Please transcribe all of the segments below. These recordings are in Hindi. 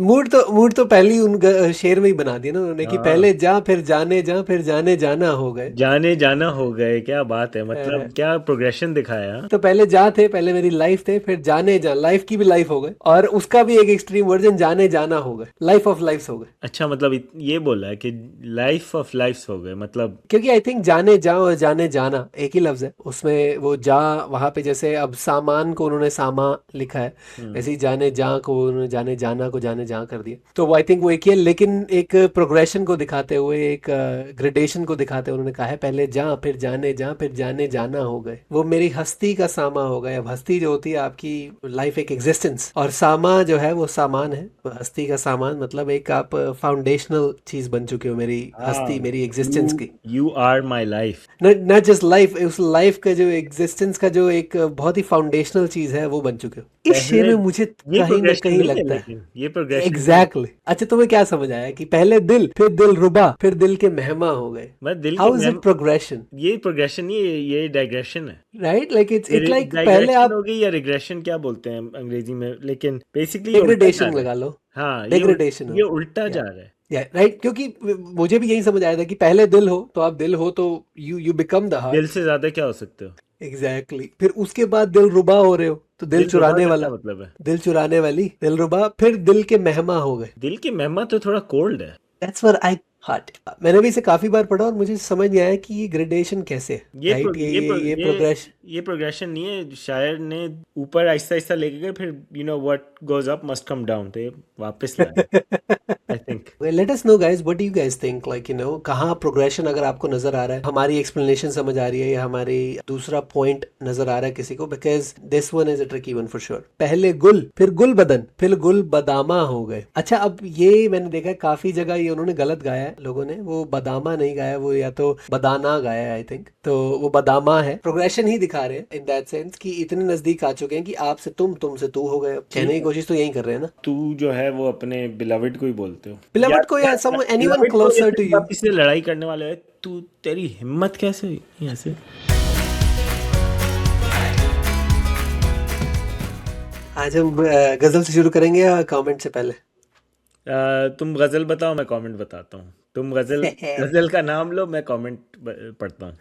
मूड तो पहले ही शेर में ही बना दिया ना उन्होंने कि हाँ, पहले जा फिर जाने जा फिर जाने जाना हो गए। जाने जाना हो गए, क्या बात है, अ, मतलब क्या प्रोग्रेशन दिखाया। तो पहले जा थे, पहले मेरी लाइफ थे, फिर जाने जा लाइफ की भी लाइफ हो गए, और उसका भी एक एक्सट्रीम वर्जन जाने जाना हो गए, लाइफ ऑफ लाइफ्स हो गए। अच्छा, मतलब ये बोला है कि लाइफ ऑफ लाइफ्स हो गए, मतलब। क्योंकि आई थिंक जाने जा और जाने जाना एक ही लफ्ज है उसमें, वो जा वहां पे जैसे अब सामान को उन्होंने सामा लिखा है, हम्म। वैसे ही जाने जा को उन्होंने जाने जाना को जाने जा कर दिया, तो वो आई थिंक वो एक ही है, लेकिन एक प्रोग्रेशन को दिखाते हुए, एक ग्रेडेशन को दिखाते हुए उन्होंने कहा है पहले जा फिर जाने जाना हो गए, वो मेरी हस्ती का सामा हो गए। अब हस्ती जो होती है आपकी लाइफ, एक एग्जिस्टेंस, और सामा जो है वो सामान है, हस्ती का सामान मतलब एक आप फाउंडेशनल चीज बन चुके हो मेरी हस्ती, हाँ, मेरी यू एग्जिस्टेंस की। You are my life. Not just life, उस लाइफ का जो एग्जिस्टेंस का जो एक बहुत ही फाउंडेशनल चीज है वो बन चुके हो। इस शेर पहले में मुझे ये कहीं ना प्रोग्रेशन कहीं नहीं है, लगता है लेकिन ये प्रोग्रेशन नहीं है। एग्जैक्टली अच्छा तुम्हें क्या समझ आया कि पहले दिल फिर दिल रुबा फिर दिल के मेहमा हो गए? मैं दिल के how is ma'am, it progression? ये प्रोग्रेशन नहीं है, ये डाइग्रेशन है। राइट, लाइक इट्स ये लाइक पहले डाइग्रेशन आप हो गई या रिग्रेशन, क्या बोलते हैं अंग्रेजी में, लेकिन बेसिकली ये उल्टा जा डिग्रेडेशन रहा है। लगा लो, हाँ, डिग्रेडेशन ये हो उल्टा गया, जा रहा है। या राइट, क्योंकि मुझे भी यही समझ आया था कि पहले दिल हो तो आप दिल हो तो यू बिकम द दिल हार्ट। से ज्यादा क्या हो सकते हो। एग्जैक्टली फिर उसके बाद दिल रुबा हो रहे हो तो दिल दिल रुबा चुराने का क्या वाला, मतलब है। दिल चुराने वाली दिल रुबा, फिर दिल के मेहमा हो गए। दिल की मेहमा तो थोड़ा कोल्ड है। That's what I hot. मैंने भी इसे काफी बार पढ़ा और मुझे समझ नहीं आया कि ये ग्रेडेशन कैसे है, ये प्रो, राइट, ये प्रो, ये प्रोग्रेस। ये प्रोग्रेशन नहीं है, शायर ने ऊपर आहिस्ता आहिस्ता लेके गए, फिर what goes up must come down, तो ये वापस लाया, I think. Let us know guys, what do you guys think, like कहाँ प्रोग्रेशन अगर आपको नजर आ रहा है, हमारी एक्सप्लेनेशन समझ आ रही है या हमारी दूसरा पॉइंट नजर आ रहा है किसी को, because this one is a tricky one for sure. पहले गुल फिर गुल बदन फिर गुल बदामा हो गए। अच्छा अब ये मैंने देखा है काफी जगह ये उन्होंने गलत गाया है लोगों ने, वो बदामा नहीं गाया, वो या तो बदाना गाया है आई थिंक, तो वो बदामा है। प्रोग्रेशन ही दिखा रहे हैं इन दैट सेंस कि इतने नजदीक आ चुके हैं कि आपसे तुम से तू हो गए, कहने की ठीक है, कोशिश तो यही कर रहे हैं ना, तू जो है वो अपने बिलविड को ही बोलते हो, या बिलवड को या सम एनीवन बिलविड को, या क्लोजर टू फिर यू। आप किसी से लड़ाई करने वाले है, तू तेरी हिम्मत कैसे हुई ऐसे। आज हम गजल से शुरू करेंगे या कमेंट से पहले? तुम गजल बताओ, मैं कमेंट बताता हूँ। तुम गजल गजल का नाम लो, मैं कमेंट पढ़ता हूँ।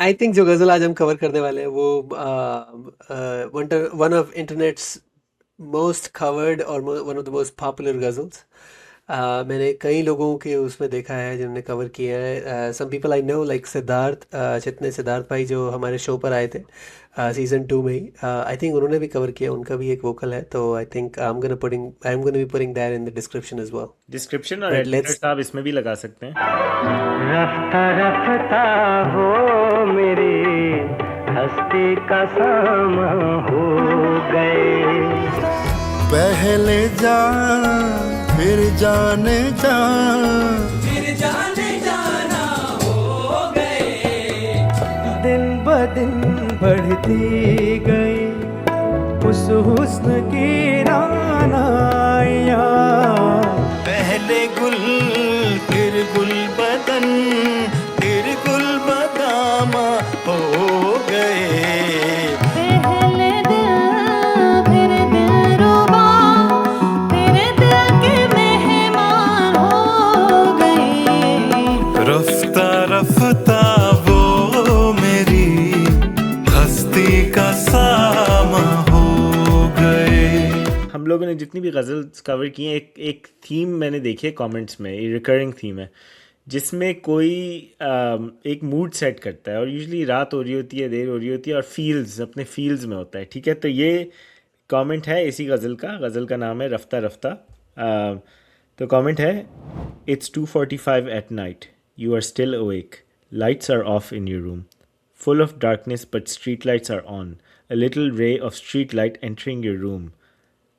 आई थिंक जो गजल आज हम कवर करने वाले हैं वो one of internet's most covered और one of the most popular ghazals. मैंने कई लोगों के उसमें देखा है जिन्होंने कवर किया है, some people I know like Siddharth, जितने सिद्धार्थ भाई जो हमारे शो पर आए थे सीजन 2 में ही, आई थिंक उन्होंने भी कवर किया, उनका भी एक वोकल है, तो I am gonna be putting that in the description as well. Description और बट एडिटर लेट्स साहब इसमें भी लगा सकते हैं। रफ्ता रफ्ता वो मेरी हस्ती का सामा हो गए। पहले जान फिर जाने जा, दिन ब दिन बढ़ती गई उस हुस्न की रानाइयाँ। पहले गुल फिर गुल बदन फिर गुल बदामा हो गए। पहले दिल फिर दिलरुबा फिर दिल के मेहमान हो गए। रफ्ता रफ्ता वो मेरी हस्ती का सामा हो गए। हम लोगों ने जितनी भी गज़ल्स कवर की हैं, एक एक थीम मैंने देखी है कमेंट्स में, ये रिकरिंग थीम है, जिसमें कोई एक मूड सेट करता है, और यूजुअली रात हो रही होती है, देर हो रही होती है, और फील्स अपने फील्स में होता है, ठीक है। तो ये कमेंट है इसी गज़ल का नाम है रफ्ता रफ्ता। तो कमेंट है, it's 2:45 at night, you are still awake, lights are off in your room, full of darkness but street lights are on, a little ray of street light entering your room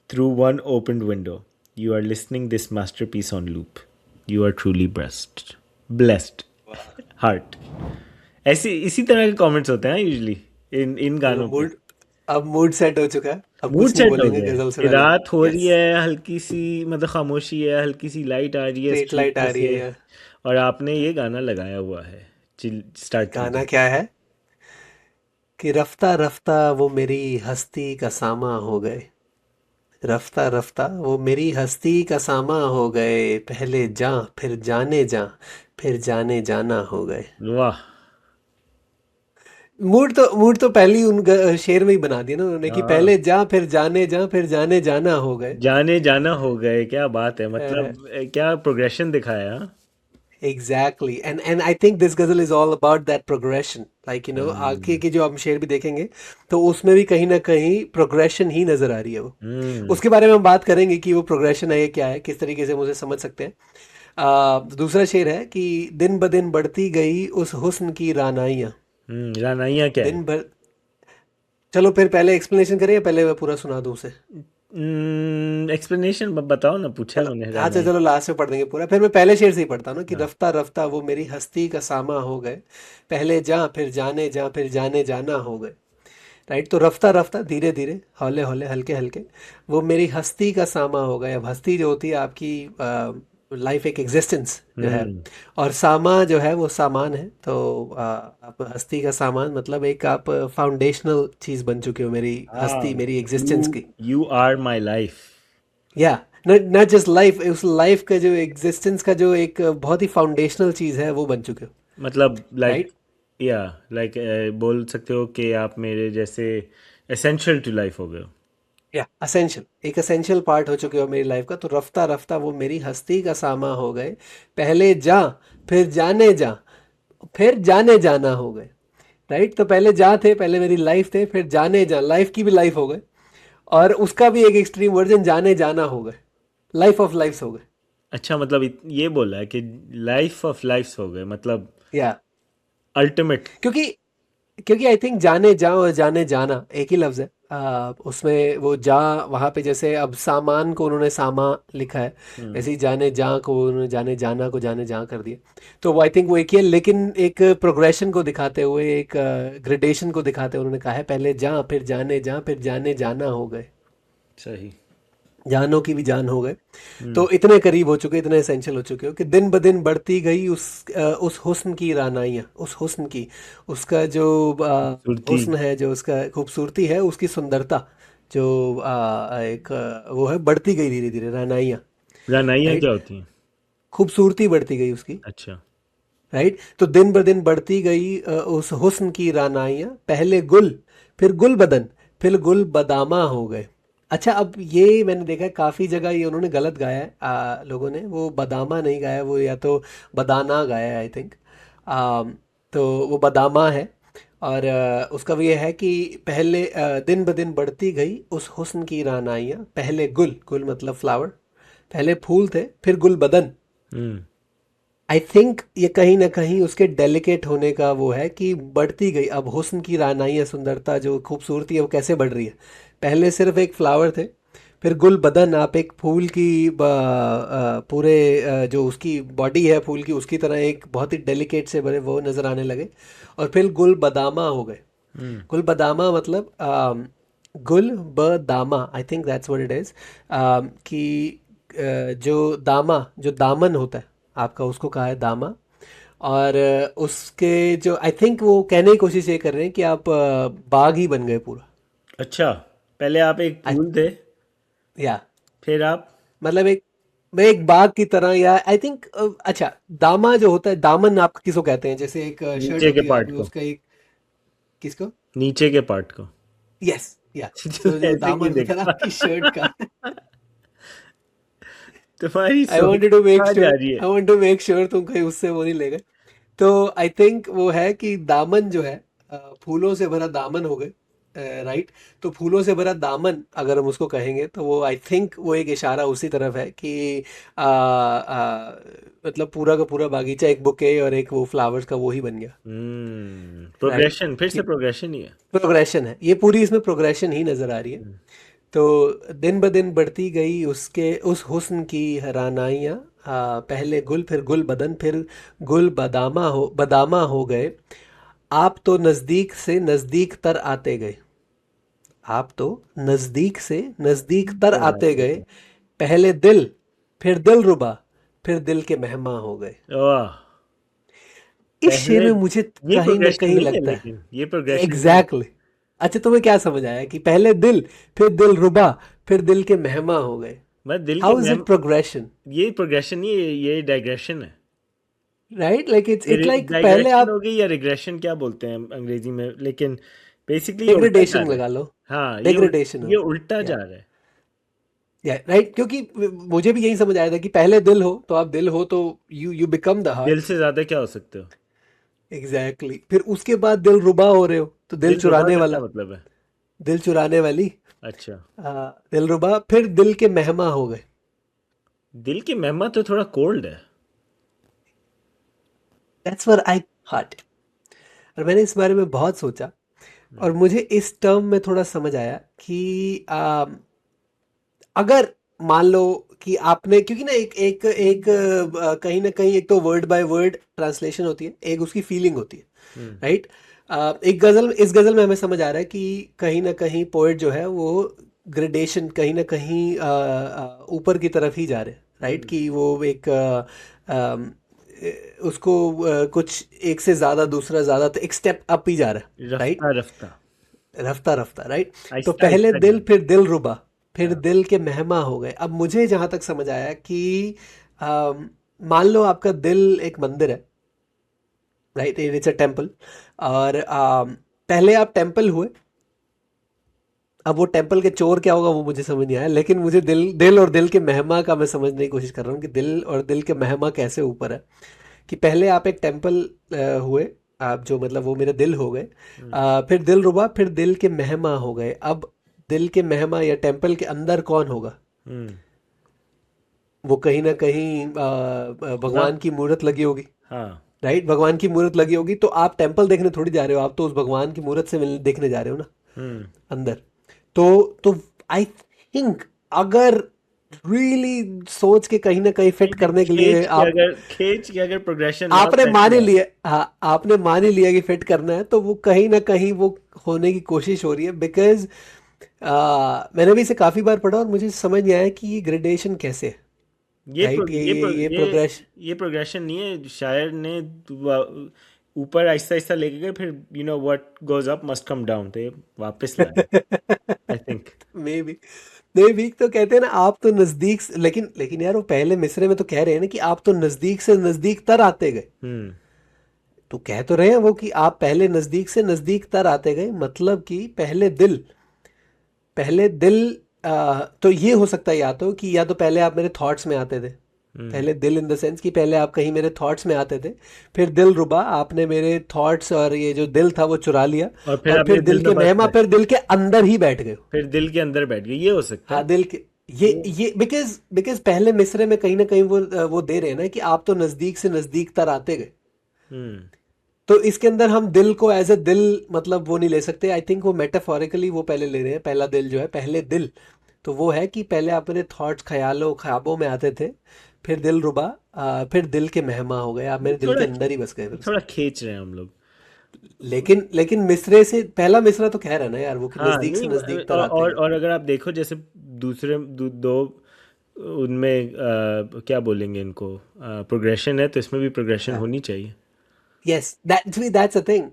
through one opened window. You are listening this masterpiece on loop. You are truly blessed heart. ऐसी इसी तरह के कमेंट्स होते हैं यूजुअली इन इन चलो गानों पे। मूड, अब मूड सेट हो चुका है, अब मूड कुछ नहीं सेट हो बोलेंगे गया है गजल से कि पहले। रात हो रही यस, है, हल्की सी मतलब खामोशी है, हल्की सी लाइट आ रही है स्ट्रीट स्ट्रीट लाइट आ में रही से, है। और आपने ये गाना लगाया हुआ है, चिल स्टार्ट गाना कीजिए। क्या है कि रफ्ता रफ्ता वो मेरी हस्ती का सामा हो गए, रफ्ता रफ्ता वो मेरी हस्ती का सामा हो गए, पहले जा फिर जाने जा, फिर जाने जाना हो गए। वाह। मूड तो पहले ही उन शेर में ही बना दिया ना उन्होंने कि हाँ, पहले जा फिर जाने जा, फिर जाने जाना हो गए। जाने जाना हो गए, क्या बात है, मतलब क्या प्रोग्रेशन दिखाया। हाँ? Exactly and I think this ghazal is all about that progression, like आगे हम्म। के जो हम शेर भी देखेंगे तो उसमें भी कहीं ना कहीं प्रोग्रेशन ही नजर आ रही है वो। हम्म। उसके बारे में हम बात करेंगे कि वो प्रोग्रेशन है ये क्या है, किस तरीके से हम उसे समझ सकते हैं। दूसरा शेर है कि दिन ब दिन बढ़ती गई उस हुस्न की रानाइयाँ। रानाइया क्या है? दिन भर, चलो फिर पहले एक्सप्लेनेशन करें या पहले मैं पूरा सुना दूं उसे। एक्सप्लेनेशन बताओ ना, पूछा चलो, मैंने अच्छा रानाई। चलो लास्ट में पढ़ देंगे पूरा, फिर मैं पहले शेर से ही पढ़ता हूँ ना कि हाँ। रफ्ता रफ्ता वो मेरी हस्ती का सामा हो गए, पहले जा फिर जाने जा, फिर जाने जाना हो गए। राइट, तो रफ्ता रफ्ता धीरे धीरे, हौले हौले, हल्के हल्के, वो मेरी हस्ती का सामा हो गए। अब हस्ती जो होती है आपकी लाइफ, एक एग्जिस्टेंस जो है, हम्म। और सामा जो है वो सामान है। तो आप हस्ती का सामान मतलब एक आप फाउंडेशनल चीज़ बन चुके हो मेरी हस्ती, हाँ, मेरी एग्जिस्टेंस यू की। You are my life. या नॉट नॉट जस्ट लाइफ, उस लाइफ का जो एग्जिस्टेंस का जो एक बहुत ही फाउंडेशनल चीज़ है वो बन चुके हो। मतलब लाइक, राइट, या लाइक बोल सकते हो कि आप मेरे जैसे एसेंशियल टू लाइफ हो गए हो। या असेंशियल, एक असेंशियल पार्ट हो चुके हो मेरी लाइफ का। तो रफ्ता रफ्ता वो मेरी हस्ती का सामा हो गए, पहले जा फिर जाने जा, फिर जाने जाना हो गए। राइट, तो पहले जा थे, पहले मेरी लाइफ थे, फिर जाने जा, लाइफ की भी लाइफ हो गए, और उसका भी एक एक्सट्रीम वर्जन जाने जाना हो गए, लाइफ ऑफ लाइफ्स हो गए। अच्छा, मतलब ये बोला है कि लाइफ ऑफ लाइफ्स हो गए, मतलब या अल्टीमेट। क्योंकि क्योंकि आई थिंक जाने जा और जाने जाना एक ही लफ्ज़ है। उसमें वो जा, वहाँ पे जैसे अब सामान को उन्होंने सामा लिखा है, हम्म। वैसे ही जाने जा को उन्होंने जाने जाना को जाने जा कर दिया। तो वो आई थिंक वो एक ही है, लेकिन एक प्रोग्रेशन को दिखाते हुए, एक ग्रेडेशन को दिखाते हुए उन्होंने कहा है पहले जा फिर जाने जाना हो गए, सही। जानों की भी जान हो गए। हम्म। तो इतने करीब हो चुके, इतने एसेंशियल हो चुके हो कि दिन ब दिन बढ़ती गई उस हुस्न की रानाइयाँ, उस हुस्न की, उसका जो खूबसूरती। हुस्न है, जो उसका खूबसूरती है, उसकी सुंदरता जो एक वो है, बढ़ती गई धीरे धीरे रानाइयाँ। रानाइयाँ राइट, क्या होती हैं? खूबसूरती बढ़ती गई उसकी। अच्छा। राइट, तो दिन ब दिन बढ़ती गई उस हुस्न की रानाइयाँ, पहले गुल फिर गुल बदन, फिर गुल बदामा हो गए। अच्छा, अब ये मैंने देखा है काफ़ी जगह ये उन्होंने गलत गाया है, लोगों ने वो बदामा नहीं गाया, वो या तो बदाना गाया है आई थिंक। तो वो बदामा है। और उसका भी ये है कि पहले दिन ब दिन बढ़ती गई उस हुस्न की रानाइयाँ, पहले गुल, गुल मतलब फ्लावर, पहले फूल थे, फिर गुल बदन। हम्म। आई थिंक ये कहीं ना कहीं उसके डेलिकेट होने का वो है कि बढ़ती गई अब हुस्न की रानाइयाँ, सुंदरता जो खूबसूरती है वो कैसे बढ़ रही है। पहले सिर्फ एक फ्लावर थे, फिर गुल बदन, आप एक फूल की पूरे जो उसकी बॉडी है फूल की, उसकी तरह एक बहुत ही डेलिकेट से बड़े वो नज़र आने लगे, और फिर गुल बदामा हो गए। हम्म। गुल बदामा मतलब गुल ब दामा, I think that's what it is, कि जो दामा, जो दामन होता है आपका, उसको कहा है दामा। और उसके जो आई थिंक वो कहने की कोशिश ये कर रहे हैं कि आप बाग ही बन गए पूरा। अच्छा, पहले आप एक I- फूल थे, या फिर आप। मतलब एक, मैं एक बाग की तरह, या आई थिंक, अच्छा, दामा जो होता है, दामन आप किसको कहते हैं, जैसे एक शर्ट नीचे के होती है पार्ट आपकी, को। उसका एक, किसको? नीचे के पार्ट को। यस, या, तो सो जो ऐसे क्यों दामन होता है ना देखा? आपकी शर्ट का। तुम्हारी आई सोच वांटेड टू मेक कहाँ जा श्योर, रही है? I want to make sure तुम कहीं उससे वो नहीं ले गए। तो आई थिंक वो है कि दामन जो है, फूलों से भरा दामन हो गए। राइट, तो फूलों से भरा दामन अगर हम उसको कहेंगे तो वो आई थिंक वो एक इशारा उसी तरफ है कि मतलब पूरा का पूरा बागीचा एक बुके और एक वो फ्लावर्स का वो ही बन गया। राइट, प्रोग्रेशन, फिर से प्रोग्रेशन ही है। प्रोग्रेशन है ये पूरी, इसमें प्रोग्रेशन ही नजर आ रही है। तो दिन ब दिन बढ़ती गई उसके उस हुस्न की रानाइयाँ, पहले गुल फिर गुल बदन, फिर गुल बदामा हो गए। आप तो नज़दीक से नज़दीक तर आते गए, आप तो नज़दीक से नज़दीक तर क्या आते बात गए, है। पहले दिल फिर दिल रुबा, फिर दिल के मेहमा हो गए। वाह। इस शेर पहले में मुझे ये कहीं ना प्रोग्रेशन कहीं नहीं है, लगता है लेकिन ये प्रोग्रेशन नहीं है। एग्जैक्टली, अच्छा तुम्हें क्या समझ आया कि पहले दिल फिर दिल रुबा, फिर दिल के मेहमा हो गए. मैं दिल के How is mayhem it progression? ये प्रोग्रेशन नहीं, ये डाइग्रेशन है. Right? Like it's like पहले डाइग्रेशन आप हो गई या रिग्रेशन, क्या बोलते हैं अंग्रेजी में, लेकिन बेसिकली ये उल्टा जा degradation रहा है. लगा लो. हाँ, Degradation हो ये गया. उल्टा जा Yeah. रहा है. राइट, क्योंकि मुझे भी यही समझ आया था कि पहले दिल हो तो आप दिल हो तो यू बिकम द हार्ट. दिल से ज्यादा क्या हो सकते हो? एग्जैक्टली. फिर उसके बाद दिल रुबा हो रहे हो तो दिल दिल रुबा चुराने का वाला, क्या मतलब है? दिल चुराने वाली. अच्छा, दिल रुबा. फिर दिल के मेहमा हो गए. दिल की मेहमा तो थोड़ा कोल्ड है. That's what I thought. और मैंने इस बारे में बहुत सोचा और मुझे इस टर्म में थोड़ा समझ आया कि अगर मान लो कि आपने, क्योंकि ना एक एक एक कहीं ना कहीं एक तो वर्ड बाय वर्ड ट्रांसलेशन होती है, एक उसकी फीलिंग होती है. राइट. एक गजल, इस गजल में हमें समझ आ रहा है कि कहीं ना कहीं पोएट जो है वो ग्रेडेशन कहीं ना कहीं ऊपर की तरफ ही जा रहे हैं. राइट. कि वो एक उसको कुछ एक से ज्यादा, दूसरा ज्यादा, तो एक स्टेप अप ही जा रहा है. राइट. रफ्ता रफ्ता, रफ्ता रफ्ता. राइट. तो आहिस्ता पहले आहिस्ता दिल, जाना. फिर दिल रुबा, फिर दिल के मेहमा हो गए. अब मुझे जहां तक समझ आया कि मान लो आपका दिल एक मंदिर है. राइट. It's a temple. और पहले आप टेम्पल हुए. अब वो टेम्पल के चोर क्या होगा वो मुझे समझ नहीं आया, लेकिन मुझे दिल दिल और दिल के मेहमा का मैं समझने की कोशिश कर रहा हूँ कि दिल और दिल के मेहमा कैसे ऊपर है. कि पहले आप एक टेम्पल हुए, आप जो मतलब वो मेरे दिल हो गए. फिर दिल रुबा, फिर दिल के मेहमा हो गए. अब दिल के मेहमा या टेम्पल के अंदर कौन होगा? हम्म. वो कहीं ना कहीं भगवान की मूर्त लगी होगी. हाँ. राइट. भगवान की मूर्त लगी होगी तो आप टेम्पल देखने थोड़ी जा रहे हो, आप तो उस भगवान की मूर्त से मिलने देखने जा रहे हो ना हम्म. अंदर. तो आई थिंक अगर रियली सोच के कहीं ना कहीं फिट करने के लिए खींच के अगर प्रोग्रेशन आपने मान ही लिया, हाँ आपने मान ही लिया कि फिट करना है, तो वो कहीं ना कहीं वो होने की कोशिश हो रही है. बिकॉज मैंने भी इसे काफी बार पढ़ा और मुझे समझ नहीं आया कि ये ग्रेडेशन कैसे है. ये राइट. ये प्रोग्रेस ये प्रोग्रेशन नहीं है. शायर ने ऊपर आहिस्ता आहिस्ता लेके गए, फिर what goes up must come down, तो ये वापस लाए. आई थिंक मे बी तो कहते हैं ना आप तो नजदीक लेकिन यार वो पहले मिसरे में तो कह रहे हैं ना कि आप तो नजदीक से नजदीक तर आते गए. तो कह तो रहे हैं वो कि आप पहले नजदीक से नजदीक तर आते गए, मतलब कि पहले दिल तो ये हो सकता है या तो कि या तो पहले आप मेरे थॉट्स में आते थे. पहले दिल इन द सेंस कि पहले आप कहीं मेरे थॉट्स में आते थे. फिर दिल रुबा, आपने मेरे थॉट्स और ये जो दिल था वो चुरा लिया. और फिर और आपने फिर दिल दिल के में बस मेहमा, गए. फिर दिल के अंदर ही बैठ गए. फिर दिल के अंदर बैठ गए, ये हो सकता हाँ है. दिल के ये बिकॉज पहले मिसरे में कहीं ना कहीं वो दे रहे हैं ना कि आप तो नजदीक से नजदीक तर आते गए. हम्म. तो इसके अंदर हम दिल को एज ए दिल मतलब वो नहीं ले सकते. आई थिंक वो मेटाफोरिकली वो पहले ले रहे हैं. पहला दिल जो है, पहले दिल तो वो है कि पहले आप मेरे थॉट्स, ख्यालों, ख्वाबों में आते थे. फिर दिल रुबा, फिर दिल के मेहमा हो गए, आप मेरे दिल के थोड़ा अंदर ही बस गए. थोड़ा खींच रहे हैं हम लोग. लेकिन मिसरे से पहला मिसरा तो कह रहा है ना यार वो कि हाँ, नजदीक से नहीं, नजदीक तर आते गए. और अगर आप देखो जैसे दूसरे दो उनमें क्या बोलेंगे इनको, प्रोग्रेशन है, तो इसमें भी प्रोग्रेशन होनी चाहिए. Yes, that's a thing.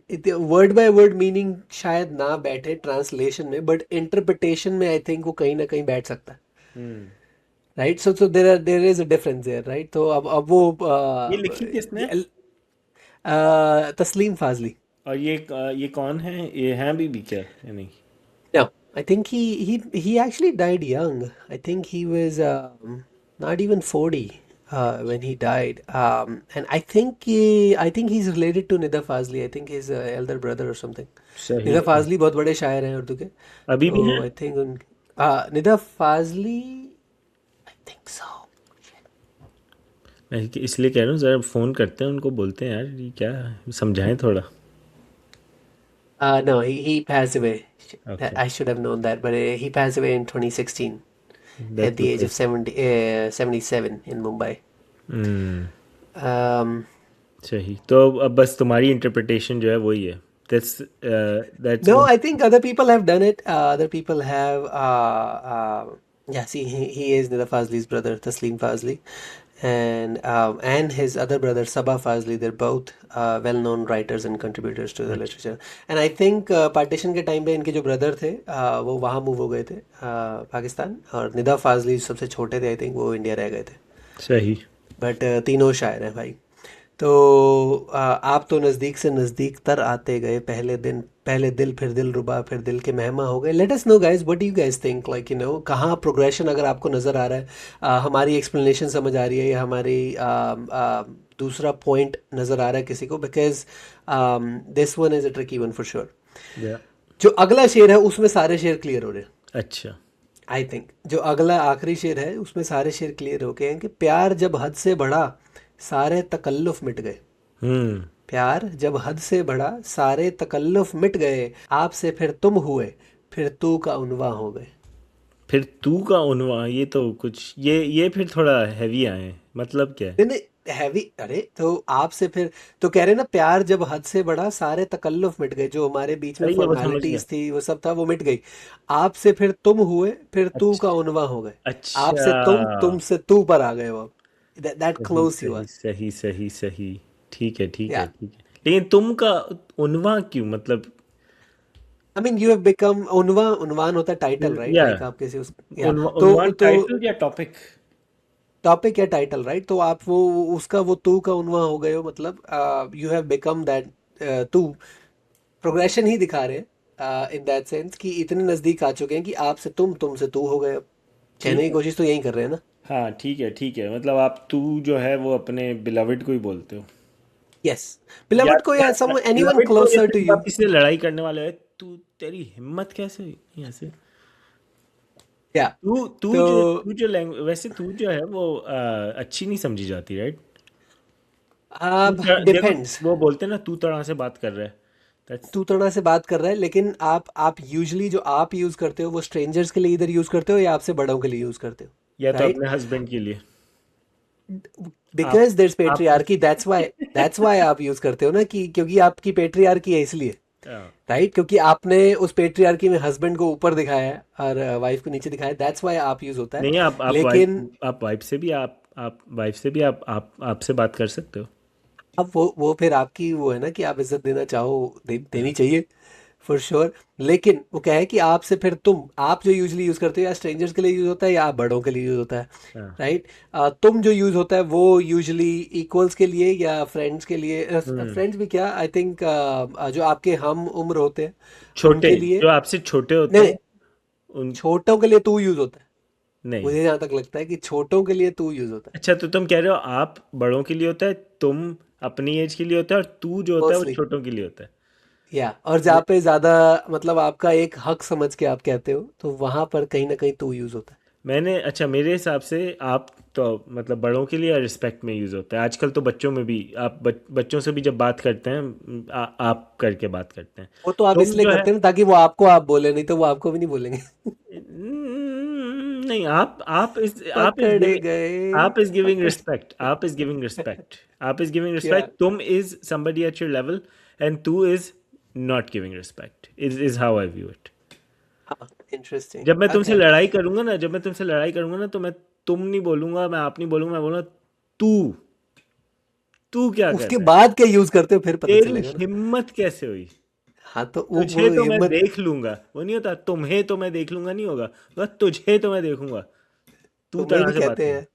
Word by word meaning शायद ना बैठे ट्रांसलेशन में, बट इंटरप्रिटेशन में आई थिंक वो कहीं ना कहीं बैठ सकता है. Right. So there is a difference there. Right. तो अब वो ये लिखी किसने? तस्लीम फाजली. और ये कौन है? ये हैं भी क्या या नहीं? No, I think he actually died young. I think he was not even 40 when he died. And I think he's related to Nida Fazli. I think he's elder brother or something. सही. Nida Fazli बहुत बड़े शायर हैं उर्दू के. अभी भी तो हैं? I think Nida Fazli, I think so. मैं इसलिए कह रहा हूँ, जरा फोन करते हैं उनको, बोलते हैं यार ये क्या, समझाएं थोड़ा. No, he passed away. Okay. I should have known that, but he passed away in 2016 That at the age was- of 77 in Mumbai. Um, सही. तो अब बस तुम्हारी इंटरप्रिटेशन जो है वही है. That's no, I think other people have done it. Other people have. Yeah, see, he is Nida Fazli's brother, Taslim Fazli, and his other brother Sabah Fazli. They're both well-known writers and contributors to the literature. And I think partition के टाइम पे इनके जो ब्रदर थे वो वहाँ मूव हो गए थे पाकिस्तान, और निदा फाजली सबसे छोटे थे, आई थिंक वो इंडिया रह गए थे. सही. बट तीनों शायर हैं भाई. तो आप तो नज़दीक से नज़दीक तर आते गए, पहले दिल फिर दिल रुबा फिर दिल के मेहमा हो गए. Let us know guys, what do you guys think, like you know कहाँ प्रोग्रेशन अगर आपको नज़र आ रहा है, हमारी एक्सप्लेनेशन समझ आ रही है, या हमारी दूसरा पॉइंट नज़र आ रहा है किसी को, because this one is a tricky one for sure. या. जो अगला शेर है उसमें सारे शेर क्लियर हो रहे हैं. अच्छा. आई थिंक जो अगला आखिरी शेर है उसमें सारे शेर क्लियर हो गए हैं कि प्यार जब हद से बढ़ा सारे तकल्लुफ मिट गए. हम्म. प्यार जब हद से बढ़ा सारे तकल्लुफ मिट गए, आपसे फिर तुम हुए फिर तू का उनवा हो गए. फिर तू का उन्वा, ये तो कुछ ये फिर थोड़ा हैवी आए, मतलब क्या है? नहीं हैवी, अरे तो आपसे फिर तो कह रहे ना, प्यार जब हद से बढ़ा सारे तकल्लुफ मिट गए, जो हमारे बीच में सही है, वो समझ गया. फॉर्मेलिटीज थी वो सब था वो मिट गई. आपसे फिर तुम हुए फिर तू का उनवा हो गए. आपसे अच्छा. तुमसे तू पर आ गए वो. दैट सही क्लोज यू सही आर. सही सही सही. ठीक है ठीक है या ठीक है. लेकिन तुम का उन्वा क्यों, मतलब? I mean you have become, उन्वान होता है टाइटल, राइट, या लाइक आप किसी उस, या उन्वान तो टाइटल या टॉपिक? टॉपिक या टाइटल, राइट. तो आप वो उसका वो तू का उन्वा हो गए हो, मतलब यू हैव बिकम दैट. तू प्रोग्रेशन ही दिखा रहे हैं इन दैट सेंस कि इतने नजदीक आ चुके हैं कि आपसे तुमसे तू हो गए अब. कहने ठीक की है. कोशिश तो यही कर रहे हैं ना. हाँ ठीक है, मतलब आप तू जो है वो अपने बिलविड को ही बोलते हो, यस, या बिलवड को, या सम एनीवन बिलविड को, या क्लोजर टू फिर यू. आप इससे लड़ाई करने वाले हो, तू तेरी हिम्मत कैसे हुई ऐसे? या तू तू तो जो तू जो लैंग्वेज, वैसे तू जो है वो अच्छी नहीं समझी जाती, राइट? अब देखो, डिपेंड्स. वो बोलते हैं ना, तू तरह से बात कर रहा है, दैट्स. तू तड़ा से बात कर रहा है, लेकिन आप यूजुअली जो आप यूज करते हो वो स्ट्रेंजर्स के लिए इधर यूज करते हो या आपसे बड़ों के लिए यूज करते हो, या तो राइट. अपने हस्बैंड के लिए. आप बिकॉज देयर इज आप पेट्रियार्की, दैट्स वाई आप यूज करते हो ना, कि क्योंकि आपकी पेट्रियार्की है इसलिए, हाँ. राइट. क्योंकि आपने उस पेट्रियार्की में हस्बैंड को ऊपर दिखाया है और वाइफ को नीचे दिखाया है, दैट्स वाई आप यूज होता है. नहीं, लेकिन आप वाइफ से भी आप वाइफ से भी आप आपसे बात कर सकते हो. अब वो फिर आपकी वो है ना कि आप इज्जत देना चाहो, देनी चाहिए फॉर श्योर. लेकिन वो क्या है कि आपसे फिर आप जो यूजली यूज करते हो, या स्ट्रेंजर्स के लिए यूज होता है या आप बड़ों के लिए यूज होता है, हाँ. राइट. तुम जो यूज होता है वो यूजली इक्वल्स के लिए या फ्रेंड्स के लिए, हम्म. फ्रेंड्स भी क्या, आई थिंक जो आपके हम उम्र होते हैं छोटे, उनके लिए. जो आपसे छोटे होते नहीं हैं, नहीं, उन. छोटों के लिए तू यूज होता है. नहीं. मुझे जहाँ तक लगता है कि छोटों के लिए तू यूज होता है अच्छा, तो तुम कह रहे हो आप बड़ों के लिए होता है, तुम अपनी एज के लिए होता है, और तू जो होता है वो मोस्टली. छोटों के लिए होता है. या और जहाँ पे ज्यादा, मतलब आपका एक हक समझ के आप कहते हो, तो वहां पर कहीं ना कहीं तू यूज होता है. मैंने, अच्छा, मेरे हिसाब से आप तो मतलब बड़ों के लिए रिस्पेक्ट में यूज़ होता है. आजकल तो बच्चों में भी आप बच्चों से भी जब बात करते हैं, आप करके बात करते हैं. वो तो आप तुम इसलिए जो है, करते हैं ना ताकि वो आपको आप बोले, नहीं तो वो आपको भी नहीं बोलेंगे. नहीं, पकड़े गए. आप इज गिविंग पकड़. रिस्पेक्ट, आप इज गिविंग क्या. रिस्पेक्ट. तुम is somebody at your level, and तू is not giving respect, is how I view it. हाँ, इंटरेस्टिंग. जब मैं तुमसे ओके. लड़ाई करूंगा ना, तो मैं तुम नहीं बोलूंगा, मैं आप नहीं बोलूंगा, मैं बोलूंगा तू. तू क्या कर उसके रहा है? बाद क्या यूज करते हो फिर पता तेरी चलेगा ना. हिम्मत कैसे हुई? हाँ तो तुझे वो तो मैं हिम्मत. देख लूंगा, वो नहीं होता, तुम्हें तो मैं देख लूंगा नहीं होगा, बस तुझे तो मैं देखूंगा. तू तुम्हें तरह भी से बात कहते कर. हैं,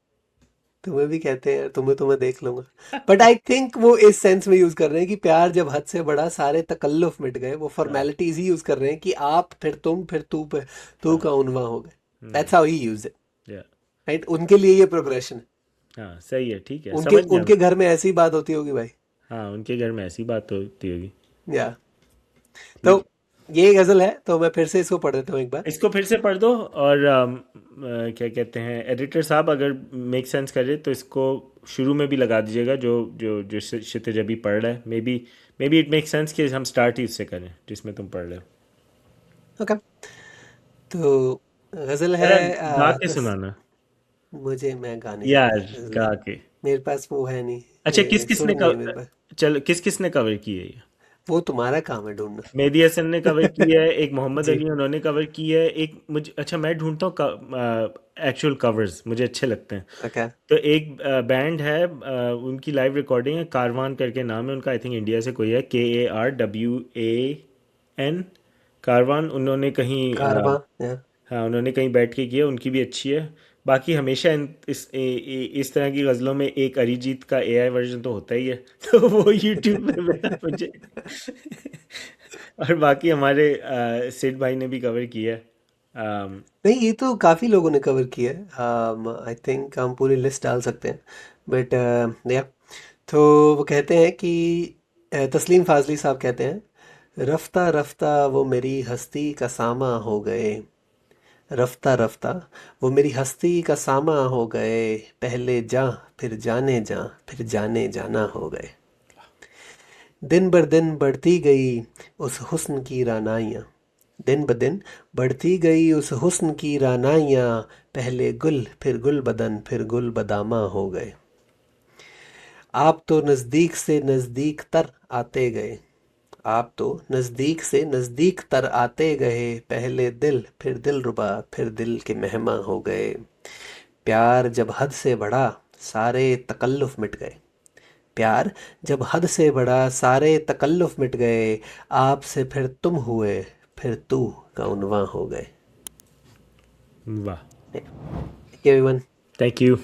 तुम्हें भी कहते हैं, तुम्हें तो मैं देख लूंगा. बट आई थिंक वो इस सेंस में यूज कर रहे हैं कि प्यार जब हद से बढ़ा सारे तकल्लुफ मिट गए. वो हाँ. फॉर्मेलिटीज ही यूज कर रहे हैं कि आप फिर तुम फिर तू पे तू हाँ. का उनवा हो गए. Hmm. That's how he use it, yeah. Right. उनके लिए ये प्रोग्रेशन है. हाँ, सही है, ठीक है, उनके समझ गया मैं. उनके घर में ऐसी बात होती होगी भाई. हाँ, उनके घर में ऐसी बात होती होगी. या ठीक है, तो ये गजल है, तो मैं फिर से इसको पढ़ देता हूँ एक बार. इसको फिर से पढ़ दो, और क्या कहते हैं, एडिटर साहब, अगर मेक सेंस करे तो इसको शुरू में भी लगा दीजिएगा, जो क्षितिज अभी पढ़ रहा है. May be it make sense कि हम स्टार्ट ही उससे करें जिसमें तुम पढ़ रहे हो. ओके. तो गजल है. जरा गा के सुनाना मैं गा नहीं यार, सकता गा गजल. के. मेरे पास वो है नहीं, अच्छा, किस किस सुर ने नहीं है मेरे पास. चलो, किस किस ने कवर की है ये? वो तुम्हारा काम है ढूंढना। मेहदी हसन ने कवर की है, एक मोहम्मद जी। अली उन्होंने कवर की है, एक मुझे अच्छा मैं ढूंढता हूँ एक्चुअल कवर्स मुझे अच्छे लगते हैं। ओके। तो एक बैंड है उनकी लाइव रिकॉर्डिंग है, कारवान करके नाम है उनका, आई थिंक इंडिया से कोई है, KARWAN, कारवान। उन्होंने कहीं कारवां या हाँ उन्होंने कहीं बैठ के किया, उनकी भी अच्छी है। बाकी हमेशा इस तरह की गज़लों में एक अरिजीत का AI वर्जन तो होता ही है तो वो यूट्यूब पे मिला मुझे और बाकी हमारे सिड भाई ने भी कवर किया है। नहीं, ये तो काफी लोगों ने कवर किया है। आई थिंक हम पूरी लिस्ट डाल सकते हैं, बट या तो वो कहते हैं कि तस्लीम फाजली साहब कहते हैं, रफ्ता रफ्ता वो मेरी हस्ती का सामा हो गए। रफ्ता रफ्ता वो मेरी हस्ती का सामा हो गए, पहले जा फिर जाने जा फिर जाने जाना हो गए। दिन बर दिन बढ़ती गई उस हुस्न की रानाइयाँ, दिन ब दिन बढ़ती गई उस हुस्न की रानाइयाँ, पहले गुल फिर गुल बदन फिर गुल बदामा हो गए। आप तो नज़दीक से नज़दीक तर आते गए, आप तो नज़दीक से नज़दीक तर आते गए, पहले दिल फिर दिल रुबा फिर दिल के मेहमा हो गए। प्यार जब हद से बढ़ा सारे तकल्लुफ़ मिट गए, प्यार जब हद से बढ़ा सारे तकल्लुफ़ मिट गए, आपसे फिर तुम हुए फिर तू का उन्वां हो गए। वाह, Thank you everyone. Thank you.